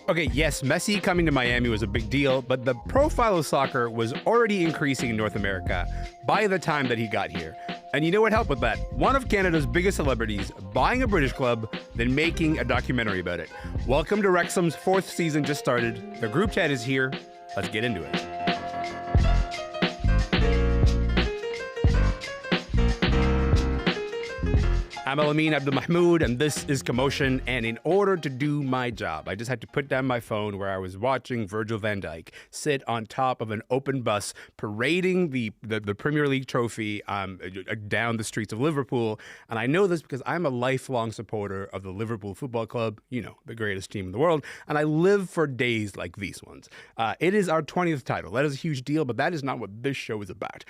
Okay, yes, Messi coming to Miami was a big deal, but the profile of soccer was already increasing in North America by the time that he got here. And you know what helped with that? One of Canada's biggest celebrities buying a British club, then making a documentary about it. Welcome to Wrexham's 4th season just started. The group chat is here. Let's get into it. I'm Elamin Abdelmahmoud, and this is Commotion. And in order to do my job, I just had to put down my phone where I was watching Virgil van Dijk sit on top of an open bus parading the Premier League trophy down the streets of Liverpool. And I know this because I'm a lifelong supporter of the Liverpool Football Club, you know, the greatest team in the world. And I live for days like these ones. It is our 20th title. That is a huge deal, but that is not what this show is about.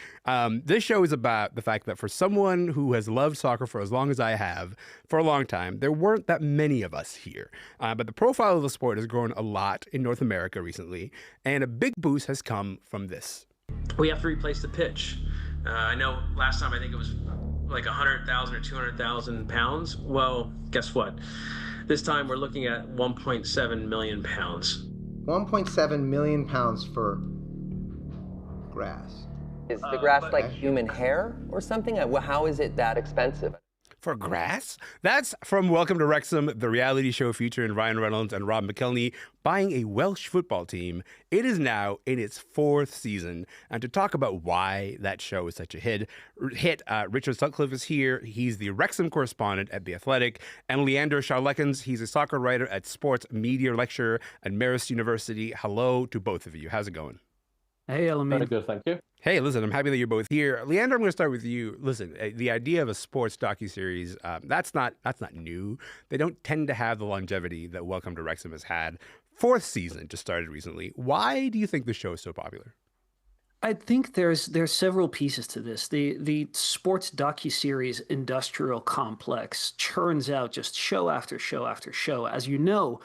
This show is about the fact that for someone who has loved soccer for as long as I have for a long time, there weren't that many of us here. But the profile of the sport has grown a lot in North America recently, and a big boost has come from this. We have to replace the pitch. I know last time I think it was like 100,000 or 200,000 pounds. Well, guess what? This time we're looking at 1.7 million pounds. 1.7 million pounds for grass. Is the grass like human hair or something? How is it that expensive? For grass? That's from Welcome to Wrexham, the reality show featuring Ryan Reynolds and Rob McElhenney buying a Welsh football team. It is now in its 4th season. And to talk about why that show is such a hit, Richard Sutcliffe is here. He's the Wrexham correspondent at The Athletic. And Leander, Schaerlaeckens, he's a soccer writer at Sports Media Lecturer at Marist University. Hello to both of you. How's it going? Hey, Elamin. Very good, thank you. Hey, listen, I'm happy that you're both here. Leander, I'm going to start with you. Listen, the idea of a sports docu-series, that's not new. They don't tend to have the longevity that Welcome to Wrexham has had. 4th season just started recently. Why do you think the show is so popular? I think there's several pieces to this. The sports docu-series industrial complex churns out just show after show after show, as you know,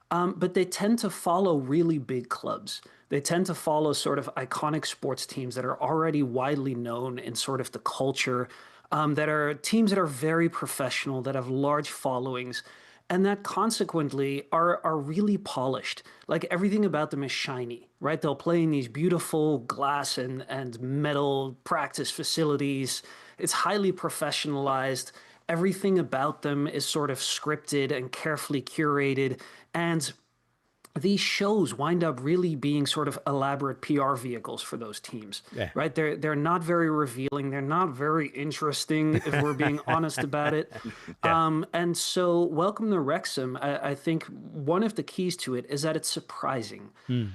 but they tend to follow really big clubs. They tend to follow sort of iconic sports teams that are already widely known in sort of the culture, that are teams that are very professional, that have large followings, and that consequently are really polished. Like everything about them is shiny, right? They'll play in these beautiful glass and metal practice facilities. It's highly professionalized. Everything about them is sort of scripted and carefully curated. And these shows wind up really being sort of elaborate PR vehicles for those teams, right? They're not very revealing. They're not very interesting, if we're being honest about it. And so Welcome to Wrexham, I think one of the keys to it is that it's surprising.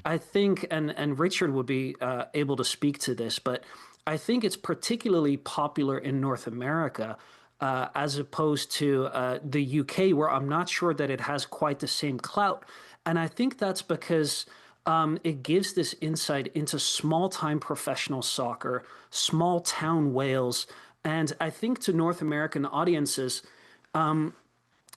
I think, and Richard would be able to speak to this, but I think it's particularly popular in North America as opposed to the UK, where I'm not sure that it has quite the same clout. And I think that's because it gives this insight into small-time professional soccer, small-town Wales. And I think to North American audiences,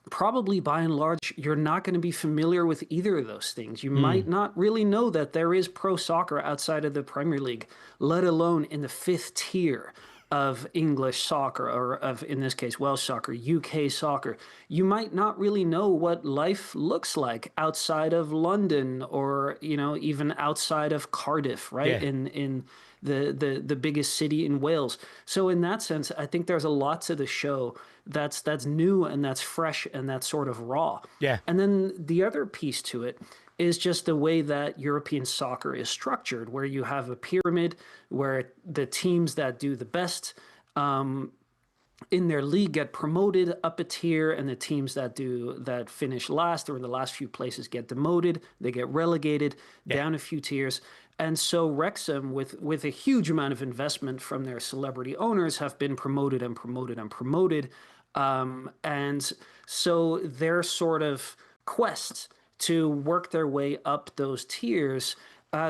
probably by and large, you're not going to be familiar with either of those things. You might not really know that there is pro soccer outside of the Premier League, let alone in the 5th tier of English soccer, or of, in this case, Welsh soccer, UK soccer. You might not really know what life looks like outside of London, or, you know, even outside of Cardiff, right? In the biggest city in Wales. So in that sense, I think there's a lot to the show that's new and that's fresh and that's sort of raw. And then the other piece to it is just the way that European soccer is structured, where you have a pyramid where the teams that do the best in their league get promoted up a tier, and the teams that finish last or in the last few places get demoted. They get relegated down a few tiers. And so Wrexham, with a huge amount of investment from their celebrity owners, have been promoted and promoted and promoted. And so their sort of quest to work their way up those tiers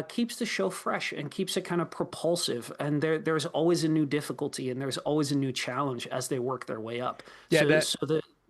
keeps the show fresh and keeps it kind of propulsive. And there's always a new difficulty and there's always a new challenge as they work their way up.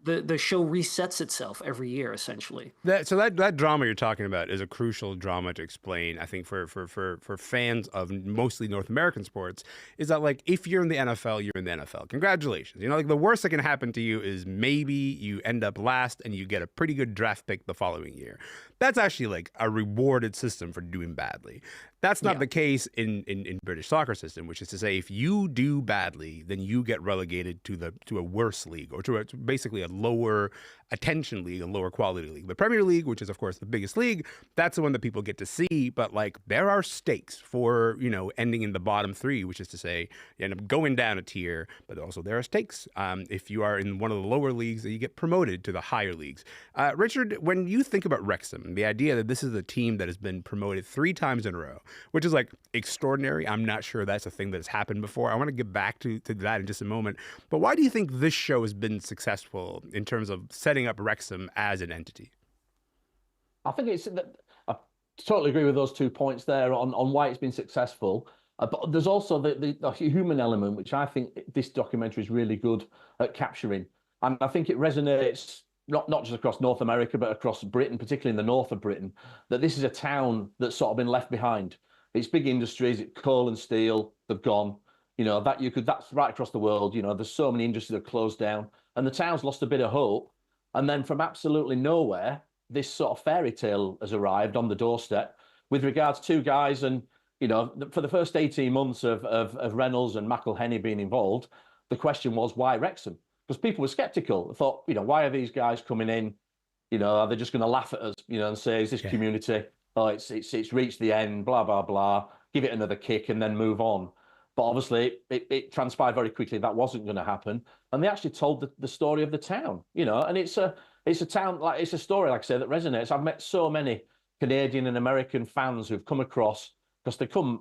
the show resets itself every year, essentially. That drama you're talking about is a crucial drama to explain, I think, for fans of mostly North American sports, is that, like, if you're in the NFL, you're in the NFL. Congratulations. You know, like, the worst that can happen to you is maybe you end up last and you get a pretty good draft pick the following year. That's actually like a rewarded system for doing badly. That's not the case in British soccer system, which is to say, if you do badly, then you get relegated to a worse league, or to basically a lower attention league, a lower quality league. The Premier League, which is of course the biggest league, that's the one that people get to see. But like, there are stakes for, you know, ending in the bottom three, which is to say you end up going down a tier. But also there are stakes if you are in one of the lower leagues, that you get promoted to the higher leagues. Richard, when you think about Wrexham, the idea that this is a team that has been promoted 3 times in a row, which is like extraordinary. I'm not sure that's a thing that has happened before. I want to get back to that in just a moment. But why do you think this show has been successful in terms of setting up Wrexham as an entity? I think I totally agree with those 2 points there on why it's been successful. But there's also the human element, which I think this documentary is really good at capturing. And I think it resonates not just across North America, but across Britain, particularly in the north of Britain, that this is a town that's sort of been left behind. It's big industries, it's coal and steel, they've gone. You know, that's right across the world. You know, there's so many industries that have closed down, and the town's lost a bit of hope. And then from absolutely nowhere, this sort of fairy tale has arrived on the doorstep with regards to guys. And, you know, for the first 18 months of Reynolds and McElhenney being involved, the question was, why Wrexham? Because people were skeptical. They thought, you know, why are these guys coming in? You know, are they just going to laugh at us, you know, and say, is this community, oh, it's reached the end, blah, blah, blah, give it another kick and then move on. But obviously it transpired very quickly that wasn't going to happen. And they actually told the story of the town, you know, and it's a town, like, it's a story, like I say, that resonates. I've met so many Canadian and American fans who've come across, because they come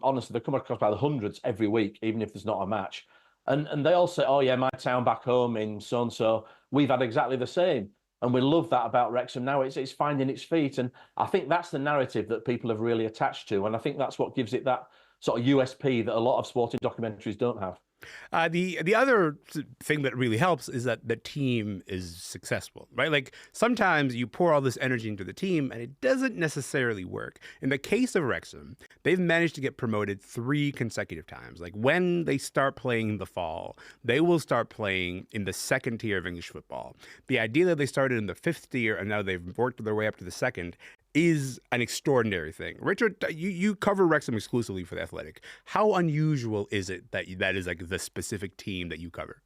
across by the hundreds every week, even if there's not a match. And they all say, oh yeah, my town back home in so-and-so, we've had exactly the same. And we love that about Wrexham now. It's finding its feet. And I think that's the narrative that people have really attached to. And I think that's what gives it that sort of USP that a lot of sporting documentaries don't have. The other thing that really helps is that the team is successful, right? Like, sometimes you pour all this energy into the team and it doesn't necessarily work. In the case of Wrexham, they've managed to get promoted 3 consecutive times. Like, when they start playing in the fall, they will start playing in the 2nd tier of English football. The idea that they started in the 5th tier and now they've worked their way up to the 2nd is an extraordinary thing. Richard, you cover Wrexham exclusively for The Athletic. How unusual is it that is like the specific team that you cover?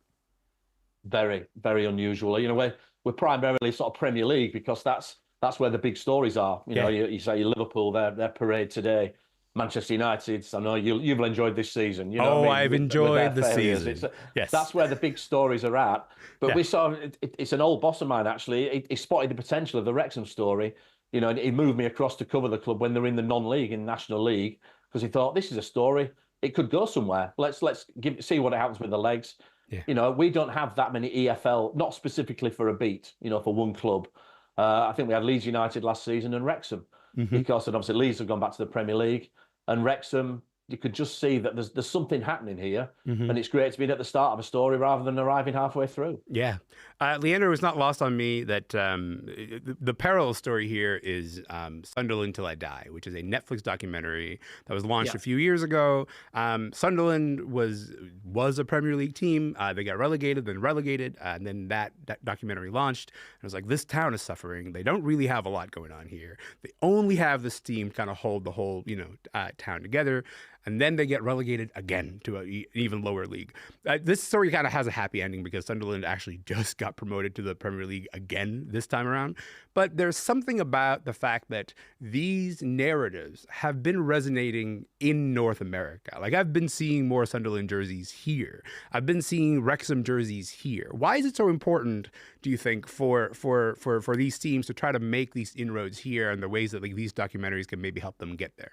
Very, very unusual. You know, we're primarily sort of Premier League, because that's where the big stories are. You know, you say Liverpool, their parade today. Manchester United, I know you've enjoyed this season. You know what I mean? I've enjoyed the season. Yes. That's where the big stories are at. But we saw, it's an old boss of mine, actually. He spotted the potential of the Wrexham story. You know, and he moved me across to cover the club when they're in the non-league, in National League, because he thought, this is a story. It could go somewhere. Let's see what happens with the legs. Yeah. You know, we don't have that many EFL, not specifically for a beat, you know, for one club. I think we had Leeds United last season and Wrexham, because obviously Leeds have gone back to the Premier League, and Wrexham, you could just see that there's something happening here, and it's great to be at the start of a story rather than arriving halfway through. Yeah. Leander, it was not lost on me that the parallel story here is Sunderland Till I Die, which is a Netflix documentary that was launched a few years ago. Sunderland was a Premier League team. They got relegated, and then that documentary launched. And it was like, this town is suffering. They don't really have a lot going on here. They only have this team kind of hold the whole, town together. And then they get relegated again to an even lower league. This story kind of has a happy ending, because Sunderland actually just got promoted to the Premier League again this time around. But there's something about the fact that these narratives have been resonating in North America. Like, I've been seeing more Sunderland jerseys here. I've been seeing Wrexham jerseys here. Why is it so important, do you think, for these teams to try to make these inroads here, and the ways that these documentaries can maybe help them get there?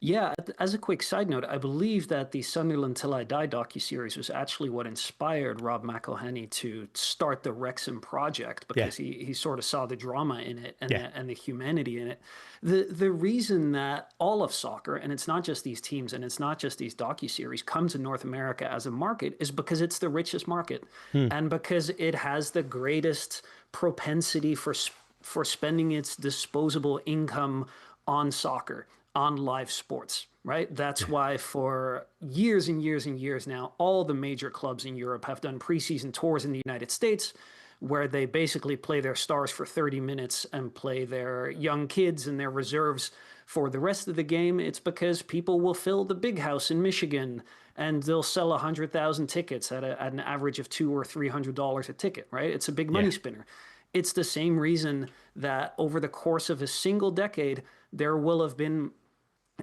Yeah, as a quick side note, I believe that the Sunderland Till I Die docuseries was actually what inspired Rob McElhenney to start the Wrexham project Yeah, because he sort of saw the drama in it and yeah, the humanity in it. The reason that all of soccer, and it's not just these teams and it's not just these docuseries, come to North America as a market is because it's the richest market and because it has the greatest propensity for spending its disposable income on soccer, on live sports, right? That's why for years and years and years now, all the major clubs in Europe have done preseason tours in the United States where they basically play their stars for 30 minutes and play their young kids and their reserves for the rest of the game. It's because people will fill the big house in Michigan and they'll sell 100,000 tickets at an average of $200 or $300 a ticket, right? It's a big money spinner. It's the same reason that over the course of a single decade, there will have been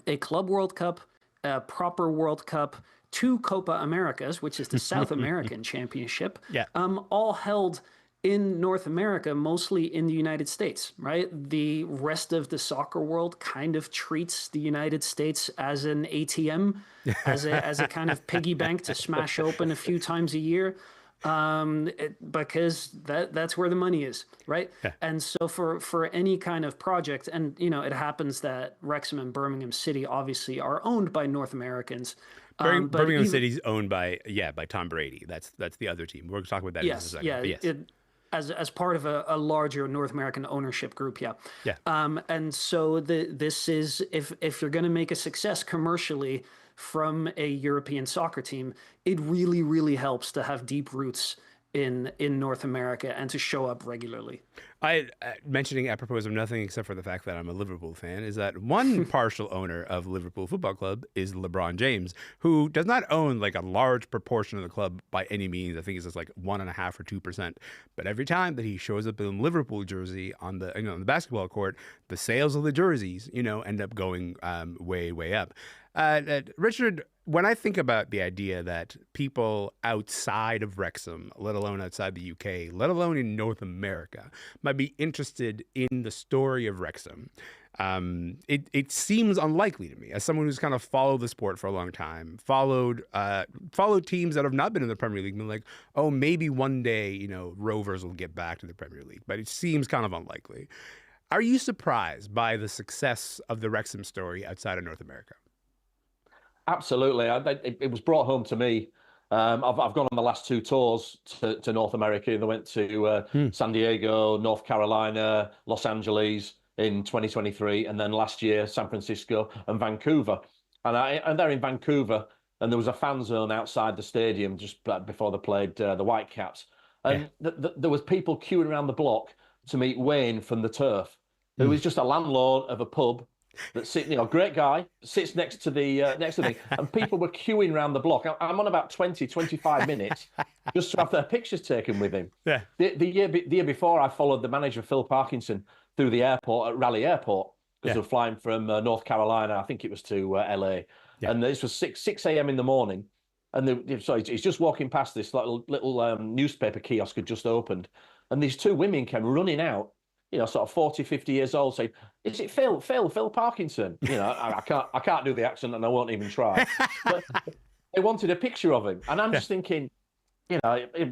a Club World Cup, a proper World Cup, two Copa Americas, which is the South American Championship, yeah. all held in North America, mostly in the United States, right? The rest of the soccer world kind of treats the United States as an ATM, as a kind of piggy bank to smash open a few times a year. Because that's where the money is, right? Yeah. And so for any kind of project, and it happens that Wrexham and Birmingham City obviously are owned by North Americans. But Birmingham City's owned by Tom Brady. That's the other team. We're going to talk about that in a second. Yeah, yes. As part of a larger North American ownership group, yeah. Yeah. And so this is if you're going to make a success commercially from a European soccer team, it really, really helps to have deep roots in North America and to show up regularly. Mentioning apropos of nothing except for the fact that I'm a Liverpool fan is that one partial owner of Liverpool Football Club is LeBron James, who does not own like a large proportion of the club by any means. I think it's just like 1.5% or 2%. But every time that he shows up in Liverpool jersey on the on the basketball court, the sales of the jerseys end up going way, way up. Richard, when I think about the idea that people outside of Wrexham, let alone outside the UK, let alone in North America, might be interested in the story of Wrexham, it seems unlikely to me, as someone who's kind of followed the sport for a long time, followed teams that have not been in the Premier League, been like, oh, maybe one day, Rovers will get back to the Premier League, but it seems kind of unlikely. Are you surprised by the success of the Wrexham story outside of North America? Absolutely. It was brought home to me. I've gone on the last two tours to North America. They went to San Diego, North Carolina, Los Angeles in 2023, and then last year, San Francisco and Vancouver. And they're in Vancouver, and there was a fan zone outside the stadium just before they played the Whitecaps. And there was people queuing around the block to meet Wayne from the Turf, who was just a landlord of a pub. That's great guy, sits next to me, and people were queuing around the block. I'm on about 25 minutes just to have their pictures taken with him. Yeah. The year before, I followed the manager, Phil Parkinson, through the airport at Raleigh Airport because they were flying from North Carolina, I think it was to LA. Yeah. And this was 6 a.m. in the morning. And so he's just walking past this little newspaper kiosk had just opened. And these two women came running out, sort of 40, 50 years old, saying, "Is it Phil Parkinson?" I can't do the accent and I won't even try. But they wanted a picture of him. And I'm just thinking,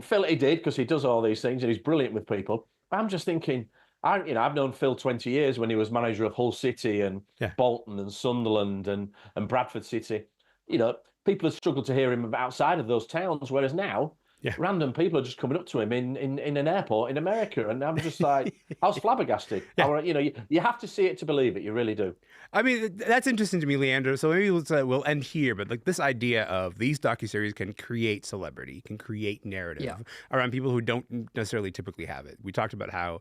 Phil, he did, because he does all these things and he's brilliant with people. But I'm just thinking, I've known Phil 20 years when he was manager of Hull City and Bolton and Sunderland and Bradford City. People have struggled to hear him outside of those towns, whereas now, random people are just coming up to him in an airport in America, and I'm just like, I was flabbergasted. You have to see it to believe it. You really do. I mean, that's interesting to me, Leander. So maybe we'll end here, but like this idea of these docuseries can create celebrity, can create narrative around people who don't necessarily typically have it. We talked about how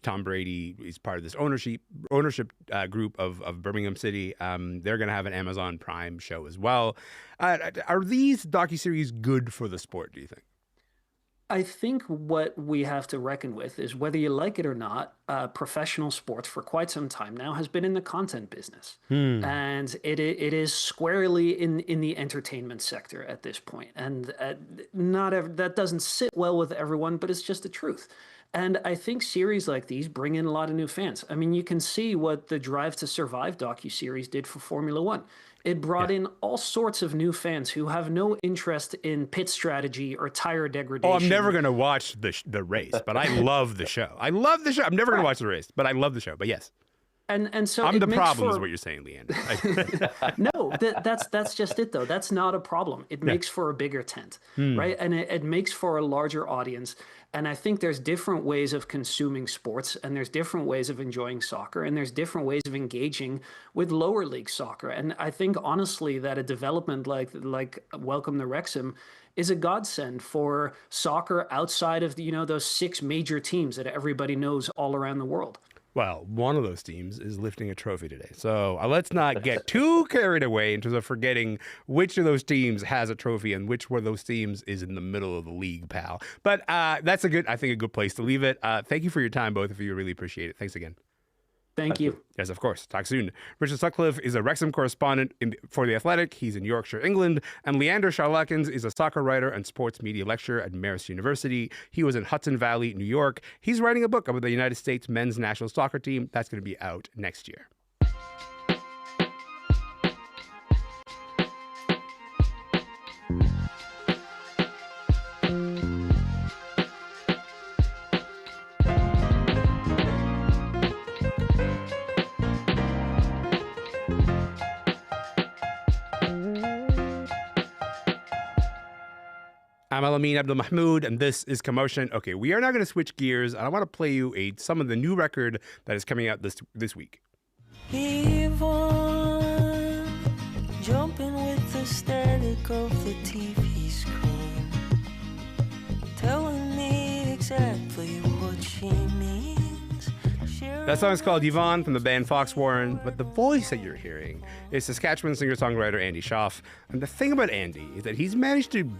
Tom Brady is part of this ownership group of Birmingham City. They're going to have an Amazon Prime show as well. Are these docuseries good for the sport, do you think? I think what we have to reckon with is whether you like it or not, professional sports for quite some time now has been in the content business. And it is squarely in the entertainment sector at this point. And that doesn't sit well with everyone, but it's just the truth. And I think series like these bring in a lot of new fans. I mean, you can see what the Drive to Survive docu-series did for Formula One. It brought in all sorts of new fans who have no interest in pit strategy or tire degradation. Oh, I'm never going to watch the race, but I love the show. I love the show. I'm never going to watch the race, but I love the show. But yes. And so I'm the problem is what you're saying, Leander. No, that's just it though. That's not a problem. It makes for a bigger tent, right? And it makes for a larger audience. And I think there's different ways of consuming sports, and there's different ways of enjoying soccer, and there's different ways of engaging with lower league soccer. And I think honestly that a development like Welcome to Wrexham is a godsend for soccer outside of those 6 major teams that everybody knows all around the world. Well, one of those teams is lifting a trophy today. So let's not get too carried away in terms of forgetting which of those teams has a trophy and which one of those teams is in the middle of the league, pal. But that's a good place to leave it. Thank you for your time, both of you. Really appreciate it. Thanks again. Thank you. Yes, of course. Talk soon. Richard Sutcliffe is a Wrexham correspondent for The Athletic. He's in Yorkshire, England. And Leander Schaerlaeckens is a soccer writer and sports media lecturer at Marist University. He was in Hudson Valley, New York. He's writing a book about the United States men's national soccer team. That's going to be out next year. I'm Elamin Abdelmahmoud, and this is Commotion. Okay, we are now going to switch gears, and I want to play you some of the new record that is coming out this week. Even jumping with the static of the TV screen, telling me exactly what she means. That song is called Yvonne from the band Foxwarren, but the voice that you're hearing is Saskatchewan singer-songwriter Andy Shauf. And the thing about Andy is that he's managed to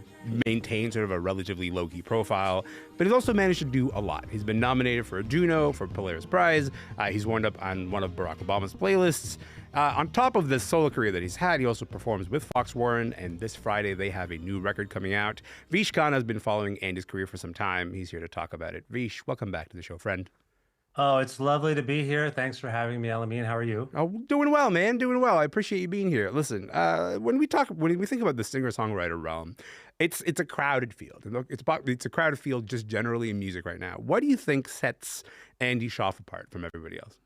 maintain sort of a relatively low-key profile, but he's also managed to do a lot. He's been nominated for a Juno, for Polaris Prize. He's wound up on one of Barack Obama's playlists. On top of this solo career that he's had, he also performs with Foxwarren, and this Friday they have a new record coming out. Vish Khanna has been following Andy's career for some time. He's here to talk about it. Vish, welcome back to the show, friend. Oh, it's lovely to be here. Thanks for having me, Elamin. How are you? Oh, doing well, man. Doing well. I appreciate you being here. Listen, when we think about the singer-songwriter realm, it's a crowded field. It's a crowded field just generally in music right now. What do you think sets Andy Shauf apart from everybody else?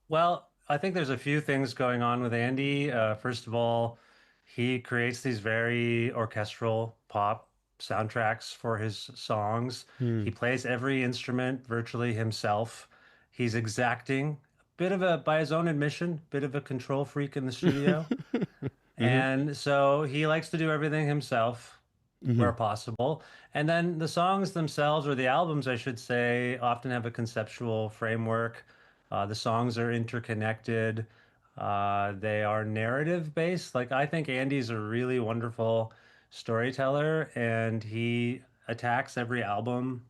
Well, I think there's a few things going on with Andy. First of all, he creates these very orchestral pop soundtracks for his songs. He plays every instrument virtually himself. He's exacting, by his own admission, bit of a control freak in the studio. And so he likes to do everything himself where possible. And then the songs themselves, or the albums, I should say, often have a conceptual framework. The songs are interconnected. They are narrative based. Like, I think Andy's a really wonderful storyteller, and he attacks every album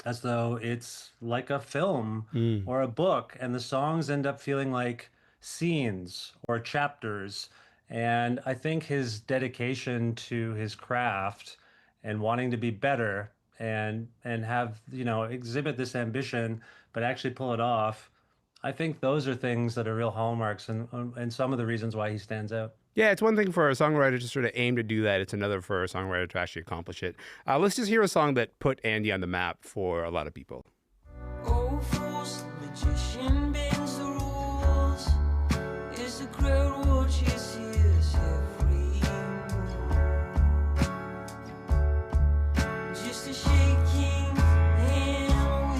as though it's like a film or a book, and the songs end up feeling like scenes or chapters. And I think his dedication to his craft and wanting to be better and have, exhibit this ambition but actually pull it off, I think those are things that are real hallmarks and some of the reasons why he stands out. Yeah, it's one thing for a songwriter to sort of aim to do that. It's another for a songwriter to actually accomplish it. Let's just hear a song that put Andy on the map for a lot of people. Oh, false magician bends the rules. Is the crowd watches his every move? Just a shaking hand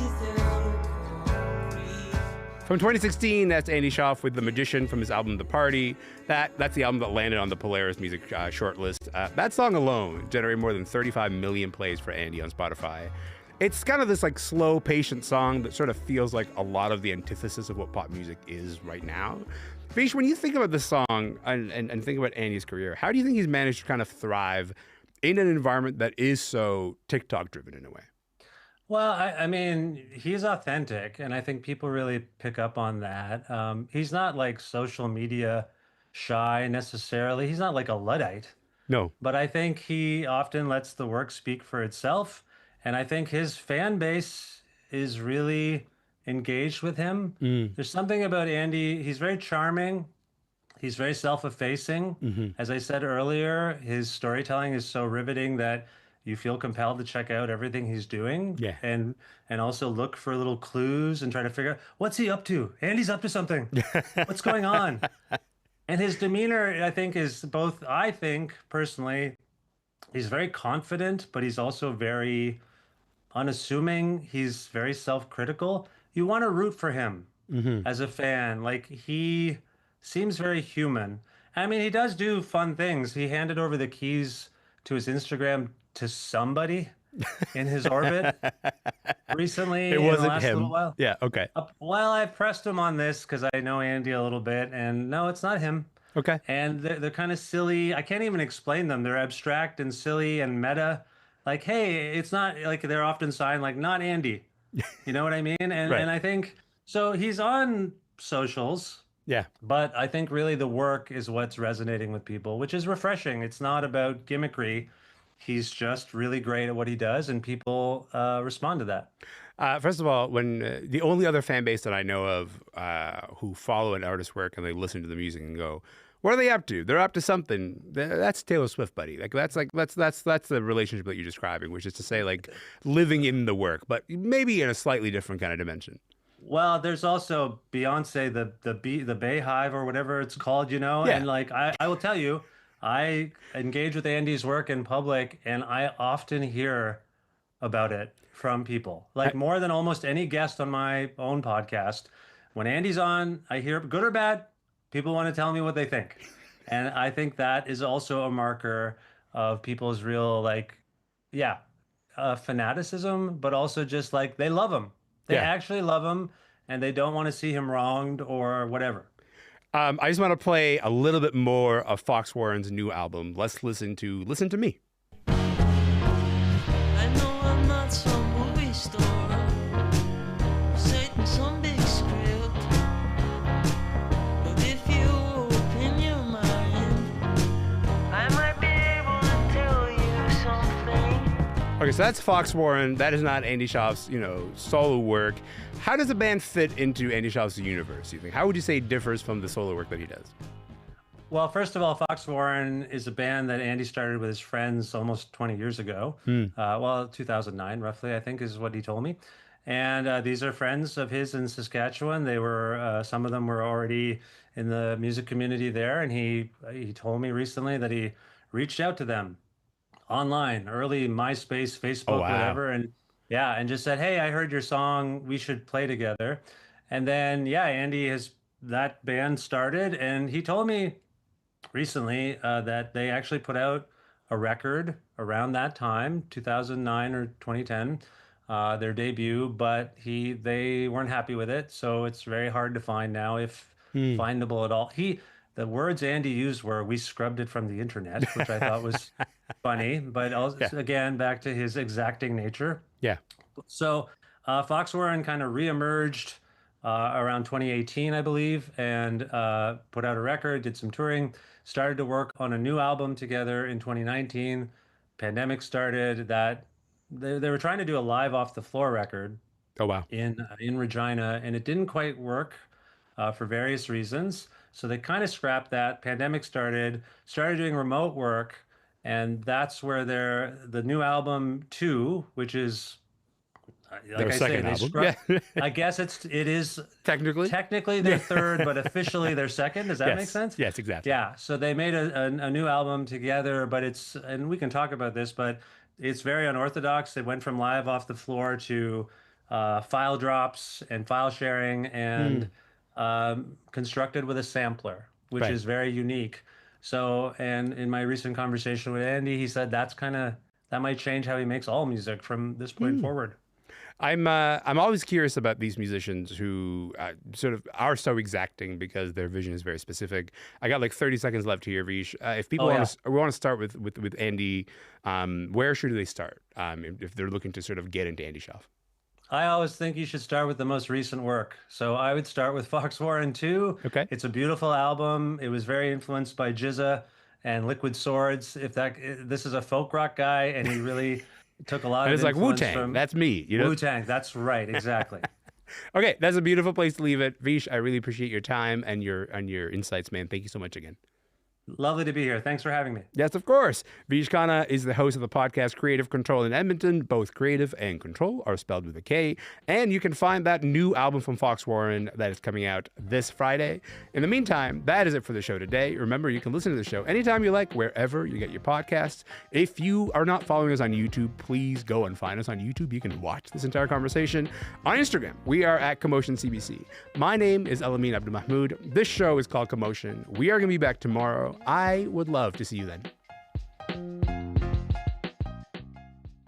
without a concrete. From 2016, that's Andy Shauf with The Magician from his album The Party. That's the album that landed on the Polaris Music shortlist. That song alone generated more than 35 million plays for Andy on Spotify. It's kind of this like slow, patient song that sort of feels like a lot of the antithesis of what pop music is right now. Vish, when you think about this song and think about Andy's career, how do you think he's managed to kind of thrive in an environment that is so TikTok driven in a way? Well, I mean, he's authentic, and I think people really pick up on that. He's not like social media shy necessarily. He's not like a Luddite. No. But I think he often lets the work speak for itself. And I think his fan base is really engaged with him. There's something about Andy. He's very charming. He's very self-effacing. As I said earlier, his storytelling is so riveting that you feel compelled to check out everything he's doing. Yeah. And also look for little clues and try to figure out, what's he up to? Andy's up to something. What's going on? And his demeanor, I think, is both, I think, personally, he's very confident, but he's also very unassuming. He's very self-critical. You want to root for him as a fan. Like, he seems very human. I mean, he does do fun things. He handed over the keys to his Instagram to somebody in his orbit recently. It in wasn't the last him. Little while. Yeah, okay. Well, I pressed him on this because I know Andy a little bit, and no, it's not him. Okay. And they're kind of silly. I can't even explain them. They're abstract and silly and meta. Like, hey, it's not like they're often signed like not Andy. You know what I mean? And Right. I think so. He's on socials. Yeah. But I think really the work is what's resonating with people, which is refreshing. It's not about gimmickry. He's just really great at what he does, and people respond to that. First of all, when the only other fan base that I know of who follow an artist's work and they listen to the music and go, "What are they up to? They're up to something." That's Taylor Swift, buddy. That's the relationship that you're describing, which is to say, like, living in the work, but maybe in a slightly different kind of dimension. Well, there's also Beyonce, the Bayhive or whatever it's called, you know. Yeah. And like I will tell you, I engage with Andy's work in public, and I often hear about it from people, like more than almost any guest on my own podcast. When Andy's on, I hear, good or bad, people want to tell me what they think. And I think that is also a marker of people's real, like, fanaticism, but also just like they love him. They actually love him, and they don't want to see him wronged or whatever. I just want to play a little bit more of Foxwarren's new album. Let's listen to Me. I know I'm not some movie star, Satan some big script, but if you open your mind, I might be able to tell you something. Okay, so that's Foxwarren. That is not Andy Shauf's, solo work. How does a band fit into Andy Shauf's universe, you think? How would you say it differs from the solo work that he does? Well, first of all, Foxwarren is a band that Andy started with his friends almost 20 years ago. 2009, roughly, I think is what he told me. And these are friends of his in Saskatchewan. They were, some of them were already in the music community there. And he told me recently that he reached out to them online, early MySpace, Facebook, whatever. And just said, hey, I heard your song. We should play together. And then, Andy that band started. And he told me recently that they actually put out a record around that time, 2009 or 2010, their debut, but they weren't happy with it. So it's very hard to find now, if findable at all. The words Andy used were, we scrubbed it from the internet, which I thought was funny, but also, again, back to his exacting nature. Yeah. So Foxwarren kind of reemerged around 2018, I believe, and put out a record, did some touring, started to work on a new album together in 2019. Pandemic started. That they were trying to do a live off the floor record. Oh, wow. In Regina, and it didn't quite work for various reasons. So they kind of scrapped that. Pandemic started doing remote work, and that's where the new album 2, which is, like I say, I guess it is technically their third, but officially their second. Does that make sense? Yes, exactly. Yeah. So they made a new album together, but and we can talk about this, but it's very unorthodox. They went from live off the floor to file drops and file sharing, and constructed with a sampler, which is very unique. So, and in my recent conversation with Andy, he said that might change how he makes all music from this point forward. I'm always curious about these musicians who sort of are so exacting because their vision is very specific. I got like 30 seconds left here, Vish. If people want to start with Andy, where should they start if they're looking to sort of get into Andy Shauf? I always think you should start with the most recent work. So I would start with Foxwarren 2. Okay. It's a beautiful album. It was very influenced by Jizza and Liquid Swords. This is a folk rock guy, and he really took a lot And of it's like influence Wu-Tang. from That's me. You know. Wu-Tang. That's right. Exactly. Okay, that's a beautiful place to leave it. Vish, I really appreciate your time and your insights, man. Thank you so much again. Lovely to be here. Thanks for having me. Yes, of course. Vish Khanna is the host of the podcast Creative Control in Edmonton. Both creative and control are spelled with a K. And you can find that new album from Foxwarren that is coming out this Friday. In the meantime, that is it for the show today. Remember, you can listen to the show anytime you like, wherever you get your podcasts. If you are not following us on YouTube, please go and find us on YouTube. You can watch this entire conversation. On Instagram, we are at Commotion CBC. My name is Elamin Abdelmahmoud. This show is called Commotion. We are going to be back tomorrow. I would love to see you then.